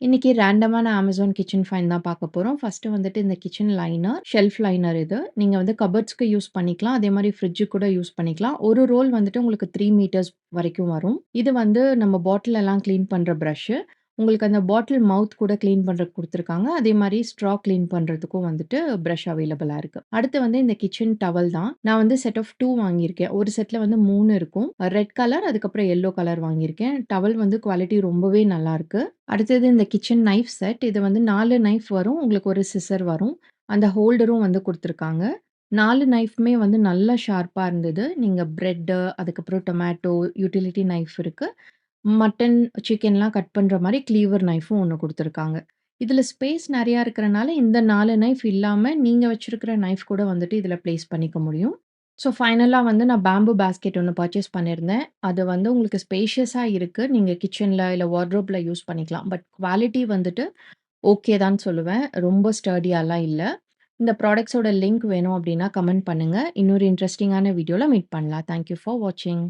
இன்னைக்கு ரேண்டமான Amazon kitchen find தான் பார்க்க போறோம். ஃபர்ஸ்ட்டு வந்துட்டு இந்த கிச்சன் லைனர், ஷெல்ஃப் லைனர் இது. நீங்க வந்து கபோர்ட்ஸ்க்கு யூஸ் பண்ணிக்கலாம். அதே மாரி ஃப்ரிட்ஜுக்கு கூட யூஸ் பண்ணிக்கலாம். ஒரு ரோல் வந்துட்டு உங்களுக்கு 3 மீட்டர்ஸ் வரைக்கும் வரும். இது வந்து நம்ம பாட்டில் எல்லாம் கிளீன் பண்ற பிரஷ்ஷு. உங்களுக்கு அந்த பாட்டில் மவுத் கூட கிளீன் பண்றதுக்கு குடுத்துருக்காங்க. அதே மாரி ஸ்ட்ரா கிளீன் பண்றதுக்கும் வந்துட்டு பிரஷ் அவைலபிளா இருக்கு. அடுத்து வந்து இந்த கிச்சன் டவல் தான். நான் வந்து செட் ஆஃப் 2 வாங்கியிருக்கேன். ஒரு செட்ல வந்து 3 இருக்கும். ரெட் கலர் அதுக்கப்புறம் எல்லோ கலர் வாங்கியிருக்கேன். டவல் வந்து குவாலிட்டி ரொம்பவே நல்லாருக்கு. அடுத்தது இந்த கிச்சன் நைஃப் செட். இது வந்து 4 நைஃப் வரும். உங்களுக்கு ஒரு சிசர் வரும். அந்த ஹோல்டரும் வந்து குடுத்துருக்காங்க. 4 நைஃப்மே வந்து நல்லா ஷார்ப்பா இருந்தது. நீங்க பிரெட்டு, அதுக்கப்புறம் டொமேட்டோ, யுட்டிலிட்டி நைஃப் இருக்கு. மட்டன், சிக்கன்லாம் கட் பண்ற மாரி க்ளீவர் நைஃபும் ஒண்ணு குடுத்துருக்காங்க. இதுல ஸ்பேஸ் நெறையா இருக்கறனால, இந்த 4 நைஃப் இல்லாம, நீங்க வச்சிருக்கிற நைஃப் கூட வந்துட்டு இதுல பிளேஸ் பண்ணிக்க முடியும். ஸோ, ஃபைனலா வந்து நான் பேம்பு பாஸ்கெட் ஒண்ணு பர்ச்சேஸ் பண்ணியிருந்தேன். அது வந்து உங்களுக்கு ஸ்பேஷியஸா இருக்கு. நீங்க கிச்சன்ல இல்ல வார்ட்ரோப்ல யூஸ் பண்ணிக்கலாம். பட் குவாலிட்டி வந்துட்டு ஓகே தான் சொல்லுவேன். ரொம்ப ஸ்டர்டியாலாம் இல்ல. இந்த ப்ராடக்ட்ஸோட லிங்க் வேணும் அப்டின்னா கமெண்ட் பண்ணுங்க. இன்னொரு இன்ட்ரஸ்டிங்கான வீடியோல மீட் பண்ணலாம். தேங்க் யூ ஃபார் வாட்சிங்.